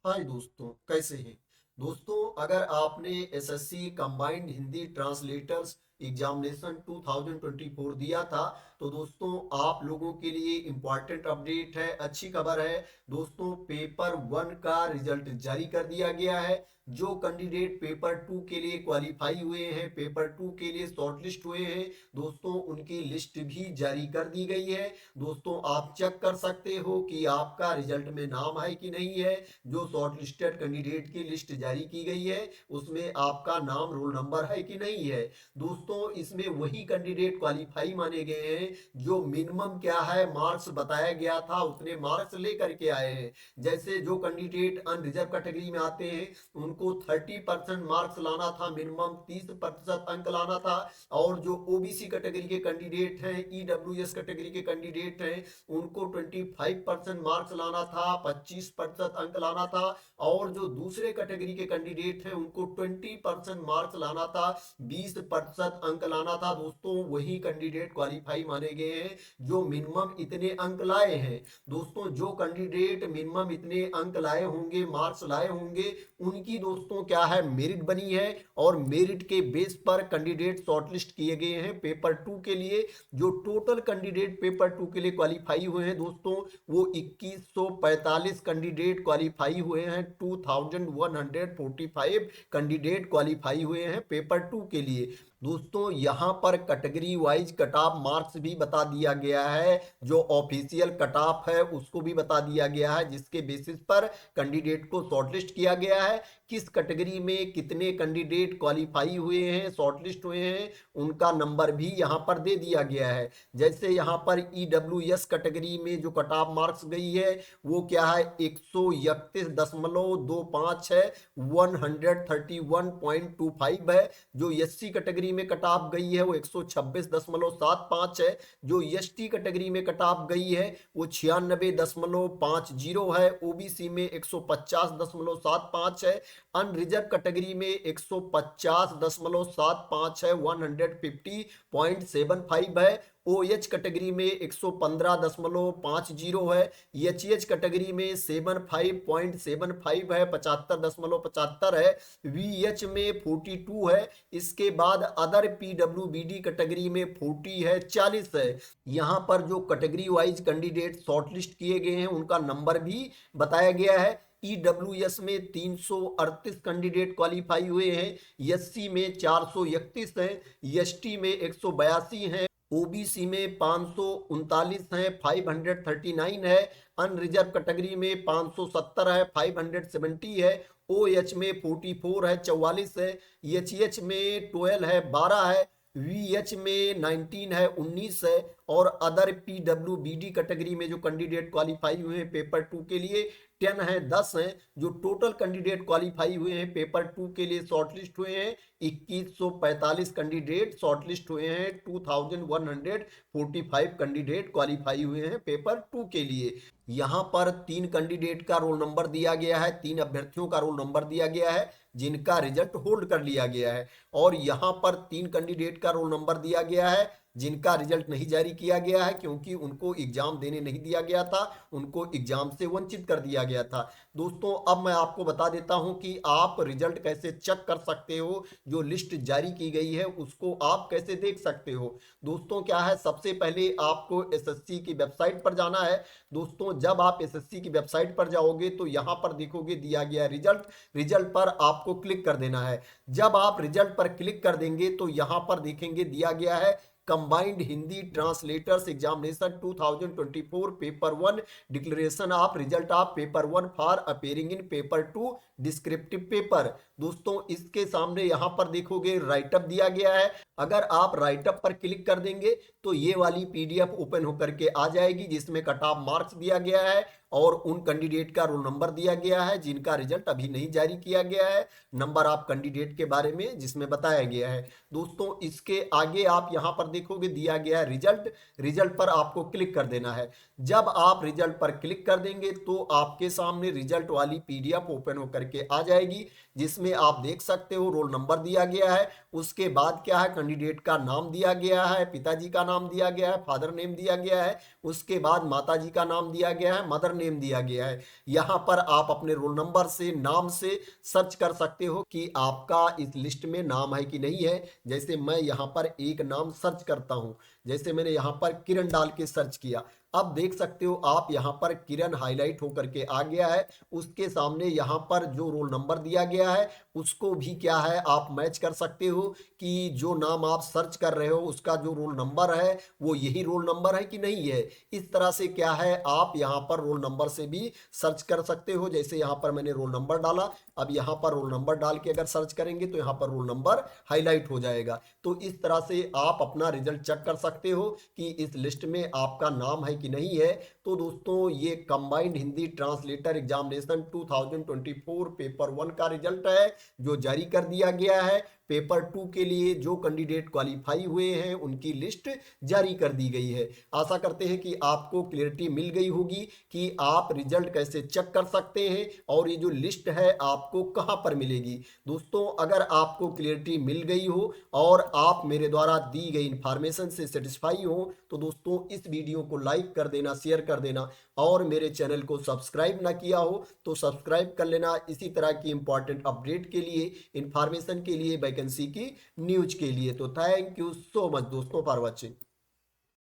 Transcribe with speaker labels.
Speaker 1: हाय दोस्तों, कैसे हैं। दोस्तों, अगर आपने SSC combined Hindi translators examination 2024 दिया था तो दोस्तों आप लोगों के लिए इम्पॉर्टेंट अपडेट है, अच्छी खबर है। दोस्तों, पेपर 1 का रिजल्ट जारी कर दिया गया है। जो कैंडिडेट पेपर 2 के लिए क्वालिफाई हुए हैं, पेपर 2 के लिए शॉर्टलिस्ट हुए हैं, दोस्तों उनकी लिस्ट भी जारी कर दी गई है। दोस्तों, आप चेक कर सकते हो कि आपका रिजल्ट में नाम है कि नहीं है। जो शॉर्ट लिस्टेड कैंडिडेट की लिस्ट जारी की गई है उसमें आपका नाम, रोल नंबर है कि नहीं है। दोस्तों, इसमें वही कैंडिडेट क्वालिफाई माने गए हैं जो मिनिमम क्या है मार्क्स बताया गया था उतने मार्क्स लेकर के आए हैं। जैसे जो कैंडिडेट अनरिजर्व कैटेगरी में आते हैं उनको 30% मार्क्स लाना था, मिनिमम 30% अंक लाना था। और जो ओबीसी कैटेगरी के कैंडिडेट हैं, ईडब्ल्यूएस कैटेगरी के कैंडिडेट हैं, उनको 25% मार्क्स लाना था, 25% अंक लाना था। और जो दूसरे कैटेगरी के कैंडिडेट हैं उनको 20% मार्क्स लाना था, 20% अंक लाना था। दोस्तों, वही कैंडिडेट क्वालिफाई माने गए हैं जो मिनिमम इतने अंक लाए हैं। दोस्तों, जो कैंडिडेट मिनिमम इतने अंक लाए होंगे, मार्क्स लाए होंगे, उनकी दोस्तों क्या है मेरिट बनी है। और मेरिट के बेस पर कैंडिडेट शॉर्टलिस्ट किए गए हैं पेपर 2 के लिए। जो टोटल कैंडिडेट पेपर 2 के लिए क्वालिफाई हुए हैं दोस्तों, वो 2145 कैंडिडेट क्वालिफाई हुए हैं। 2145 कैंडिडेट क्वालिफाई हुए हैं पेपर 2 के लिए। दोस्तों, यहाँ पर category wise cut off marks भी बता दिया गया है। जो ऑफिशियल कट ऑफ है उसको भी बता दिया गया है, जिसके बेसिस पर कैंडिडेट को शॉर्टलिस्ट किया गया है। किस कैटेगरी में कितने कैंडिडेट क्वालिफाई हुए हैं, शॉर्टलिस्ट हुए हैं, उनका नंबर भी यहाँ पर दे दिया गया है। जैसे यहाँ पर ईडब्ल्यूएस कैटेगरी में जो कट ऑफ मार्क्स गई है वो क्या है 131.25 है, 131.25 है। जो एससी कैटेगरी में कट ऑफ गई है वो 126.75 है। जो एसटी कैटेगरी में कट ऑफ गई है वो 96.50 है। ओबीसी में 150.75 है। अनरिजर्व कैटेगरी में 150.75 है, 150.75 है। ओएच कैटेगरी में 115.50 है। एचएच कैटेगरी में 75.75 है, 75.75 है। वीएच में 42 है। इसके बाद अदर पीडब्ल्यूबीडी कैटेगरी में 40 है, 40 है। यहाँ पर जो कैटेगरी वाइज कैंडिडेट शॉर्टलिस्ट किए गए हैं उनका नंबर भी बताया गया है। ईडब्ल्यूएस में 338 कैंडिडेट क्वालिफाई हुए हैं, एससी में 431 हैं, एसटी में 182 हैं, ओबीसी में 539 है, 539 है। अनरिजर्व कैटेगरी में 570 है, 570 है। ओएच में 44 है, 44 है। एचएच में 12 है, 12 है। वीएच में 19 है, 19 है। और अदर पीडब्ल्यूबीडी कैटेगरी में जो कैंडिडेट क्वालिफाई हुए हैं पेपर 2 के लिए 10 है, 10 है। जो टोटल कैंडिडेट क्वालिफाई हुए हैं पेपर 2 के लिए शॉर्टलिस्ट हुए हैं 2145 कैंडिडेट शॉर्टलिस्ट हुए हैं। 2145 कैंडिडेट क्वालिफाई हुए हैं पेपर 2 के लिए। यहाँ पर 3 कैंडिडेट का रोल नंबर दिया गया है, 3 अभ्यर्थियों का रोल नंबर दिया गया है जिनका रिजल्ट होल्ड कर लिया गया है। और यहाँ पर 3 कैंडिडेट का रोल नंबर दिया गया है जिनका रिजल्ट नहीं जारी किया गया है, क्योंकि उनको एग्जाम देने नहीं दिया गया था, उनको एग्जाम से वंचित कर दिया गया था। दोस्तों, अब मैं आपको बता देता हूं कि आप रिजल्ट कैसे चेक कर सकते हो, जो लिस्ट जारी की गई है उसको आप कैसे देख सकते हो। दोस्तों, क्या है, सबसे पहले आपको एसएससी की वेबसाइट पर जाना है। दोस्तों, जब आप एसएससी की वेबसाइट पर जाओगे तो यहां पर देखोगे दिया गया रिजल्ट, रिजल्ट पर आपको क्लिक कर देना है। जब आप रिजल्ट पर क्लिक कर देंगे तो यहां पर देखेंगे दिया गया है combined Hindi translators examination 2024 paper 1 declaration of result of paper 1 for appearing in paper 2 descriptive paper. दोस्तों, इसके सामने यहां पर देखोगे राइटअप दिया गया है। अगर आप राइटअप पर क्लिक कर देंगे तो ये वाली पीडीएफ ओपन होकर के आ जाएगी जिसमें कट ऑफ मार्क्स दिया गया है और उन कैंडिडेट का रोल नंबर दिया गया है जिनका रिजल्ट अभी नहीं जारी किया गया है, नंबर ऑफ कैंडिडेट के बारे में जिसमें बताया गया है। दोस्तों, इसके आगे आप यहां पर देखोगे दिया गया है रिजल्ट, रिजल्ट पर आपको क्लिक कर देना है। जब आप रिजल्ट पर क्लिक कर देंगे तो आपके सामने रिजल्ट वाली पीडीएफ ओपन होकर के आ जाएगी जिसमें आप देख सकते हो रोल नंबर दिया गया है। उसके बाद क्या है, कैंडिडेट का नाम दिया गया है, पिताजी का नाम दिया गया है, फादर नेम दिया गया है, उसके बाद माता जी का नाम दिया गया है, मदर नेम दिया गया है। यहाँ पर आप अपने रोल नंबर से, नाम से सर्च कर सकते हो कि आपका इस लिस्ट में नाम है कि नहीं है। जैसे मैं यहाँ पर एक नाम सर्च करता हूँ, जैसे मैंने यहाँ पर किरण डाल के सर्च किया, अब देख सकते हो आप यहाँ पर किरण हाईलाइट होकर के आ गया है। उसके सामने यहाँ पर जो रोल नंबर दिया गया है उसको भी क्या है आप मैच कर सकते हो कि जो नाम आप सर्च कर रहे हो उसका जो रोल नंबर है वो यही रोल नंबर है कि नहीं है। इस तरह से क्या है आप यहाँ पर रोल नंबर से भी सर्च कर सकते हो। जैसे यहाँ पर मैंने रोल नंबर डाला, अब यहाँ पर रोल नंबर डाल के अगर सर्च करेंगे तो यहाँ पर रोल नंबर हाईलाइट हो जाएगा। तो इस तरह से आप अपना रिजल्ट चेक कर सकते हो कि इस लिस्ट में आपका नाम है कि नहीं है। तो दोस्तों ये combined Hindi translator examination 2024 paper 1 का रिजल्ट है जो जारी कर दिया गया है। पेपर 2 के लिए जो कैंडिडेट क्वालिफाई हुए हैं उनकी लिस्ट जारी कर दी गई है। आशा करते हैं कि आपको क्लियरिटी मिल गई होगी कि आप रिजल्ट कैसे चेक कर सकते हैं और ये जो लिस्ट है आपको कहां पर मिलेगी। दोस्तों अगर आपको क्लियरिटी मिल गई हो और आप मेरे द्वारा दी गई इंफॉर्मेशन से सेटिस्फाई हो तो दोस्तों इस वीडियो को लाइक कर देना, शेयर कर देना और मेरे चैनल को सब्सक्राइब ना किया हो तो सब्सक्राइब कर लेना। इसी तरह की इंपॉर्टेंट अपडेट के लिए, इंफॉर्मेशन के लिए, वैकेंसी की न्यूज के लिए। तो थैंक यू सो मच दोस्तों फॉर वॉचिंग।